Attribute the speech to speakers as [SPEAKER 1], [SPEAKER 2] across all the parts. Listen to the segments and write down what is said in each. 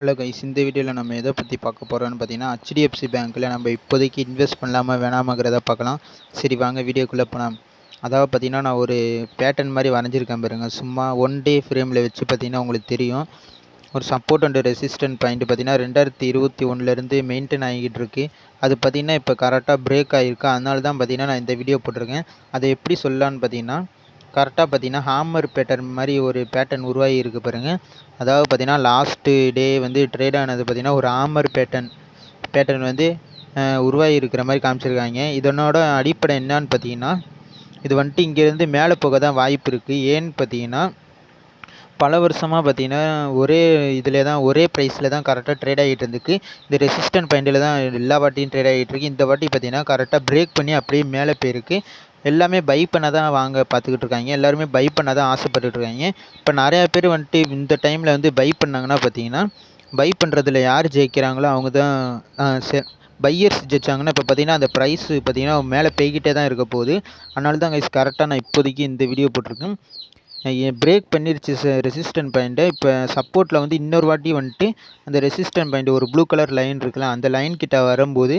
[SPEAKER 1] Hello guys, இந்த வீடியோவில் நம்ம எதை பற்றி பார்க்க போகிறோம்னு பார்த்தீங்கன்னா, ஹெச்டிஎஃப்சி பேங்க்கில் நம்ம இப்போதைக்கு இன்வெஸ்ட் பண்ணலாமா வேணாமாங்கிறத பார்க்கலாம். சரி வாங்க வீடியோக்குள்ளே போகலாம். அதாவது பார்த்தீங்கன்னா, நான் ஒரு பேட்டர்ன் மாதிரி வரைஞ்சிருக்கேன் பாருங்க. சும்மா 1 டே ஃப்ரேமில் வச்சு பார்த்தீங்கன்னா உங்களுக்கு தெரியும். ஒரு சப்போர்ட் அண்ட் ரெசிஸ்டன்ட் பாயிண்ட் பார்த்தீங்கன்னா 2021லேருந்து மெயின்டைன் ஆகிக்கிட்டு இருக்குது. அது பார்த்தீங்கன்னா இப்போ கரெக்டாக பிரேக் ஆகிருக்கு. அதனால தான் பார்த்தீங்கன்னா நான் இந்த வீடியோ போட்டிருக்கேன். அதை எப்படி சொல்லலான்னு பார்த்தீங்கன்னா, கரெக்டாக பார்த்தீங்கன்னா ஹாமர் பேட்டர்ன் மாதிரி ஒரு பேட்டர்ன் உருவாகி இருக்குது பாருங்கள். அதாவது பார்த்தீங்கன்னா லாஸ்ட்டு டே வந்து ட்ரேட் ஆனது பார்த்தீங்கன்னா ஒரு ஹாமர் பேட்டர்ன் வந்து உருவாகி இருக்கிற மாதிரி காமிச்சிருக்காங்க. இதனோட அடிப்படை என்னான்னு பார்த்தீங்கன்னா, இது வந்துட்டு இங்கேருந்து மேலே போக தான் வாய்ப்பு இருக்குது. ஏன்னு பார்த்தீங்கன்னா, பல வருஷமாக பார்த்தீங்கன்னா ஒரே ப்ரைஸில் தான் கரெக்டாக ட்ரேட் ஆகிட்டு இருந்துக்கு. இந்த ரெசிஸ்டன்ட் பாயிண்டில் தான் எல்லா வாட்டியும் ட்ரேட் ஆகிட்டு இருக்கு. இந்த வாட்டி பார்த்தீங்கன்னா கரெக்டாக பிரேக் பண்ணி அப்படியே மேலே போயிருக்கு. எல்லாமே பை பண்ண தான் வாங்க பார்த்துக்கிட்டு இருக்காங்க. எல்லாருமே பை பண்ண தான் ஆசைப்பட்டுட்டு இருக்காங்க. இப்போ நிறையா பேர் வந்துட்டு இந்த டைமில் வந்து பை பண்ணாங்கன்னா பார்த்தீங்கன்னா, பை பண்ணுறதுல யார் ஜெயிக்கிறாங்களோ அவங்க தான் பையர்ஸ் ஜெயிச்சாங்கன்னா இப்போ பார்த்தீங்கன்னா அந்த ப்ரைஸ் பார்த்தீங்கன்னா மேலே போய்கிட்டே தான் இருக்க போகுது. அதனால தான் கைஸ் கரெக்டாக நான் இப்போதைக்கு இந்த வீடியோ போட்டிருக்கேன். பிரேக் பண்ணிருச்சு ரெசிஸ்டன்ட் பாயிண்ட்டை. இப்போ சப்போர்ட்டில் வந்து இன்னொரு வாட்டி வந்துட்டு அந்த ரெசிஸ்டன்ட் பாயிண்ட் ஒரு ப்ளூ கலர் லைன் இருக்குல்ல, அந்த லைன் கிட்ட வரும்போது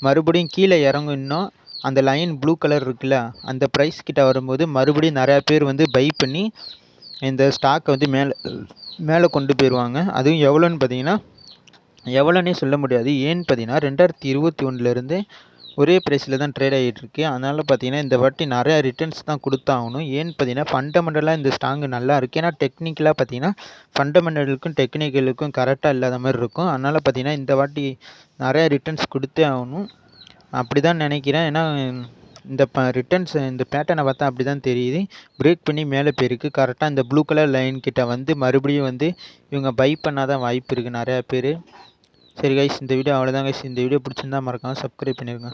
[SPEAKER 1] மறுபடியும் கீழே இறங்கும். இன்னும் அந்த லைன் ப்ளூ கலர் இருக்குல்ல, அந்த ப்ரைஸ் கிட்ட வரும்போது மறுபடியும் நிறையா பேர் வந்து பை பண்ணி இந்த ஸ்டாக்கை வந்து மேலே கொண்டு போயிடுவாங்க. அதுவும் எவ்வளோன்னு பார்த்தீங்கன்னா, எவ்வளோன்னே சொல்ல முடியாது. ஏன்னு பார்த்தீங்கன்னா 2021லேருந்து ஒரே ப்ரைஸில் தான் ட்ரேட் ஆகிட்டுருக்கு. அதனால் பார்த்தீங்கன்னா இந்த வாட்டி நிறையா ரிட்டர்ன்ஸ் தான் கொடுத்தாகணும். ஏன்னு பார்த்தீங்கன்னா ஃபண்டமெண்டலாக இந்த ஸ்டாங்கு நல்லா இருக்குது. ஏன்னா டெக்னிக்கலாக பார்த்தீங்கன்னா ஃபண்டமெண்டலுக்கும் டெக்னிக்கலுக்கும் கரெக்டாக இல்லாத மாதிரி இருக்கும். அதனால் பார்த்தீங்கன்னா இந்த வாட்டி நிறையா ரிட்டர்ன்ஸ் கொடுத்தே ஆகணும். அப்படி தான் நினைக்கிறேன். ஏன்னா இந்த ரிட்டர்ன்ஸ் இந்த பேட்டர்னை பார்த்தா அப்படி தான் தெரியுது. பிரேக் பண்ணி மேலே போயிருக்கு. கரெக்டாக இந்த ப்ளூ கலர் லைன் கிட்ட வந்து மறுபடியும் வந்து இவங்க பை பண்ணால் தான் வாய்ப்பு இருக்குது நிறையா பேர். சரி கைஸ், இந்த வீடியோ அவ்வளோதான் கைஸ். இந்த வீடியோ பிடிச்சிருந்தா மறக்காமல் சப்ஸ்கிரைப் பண்ணிடுங்க.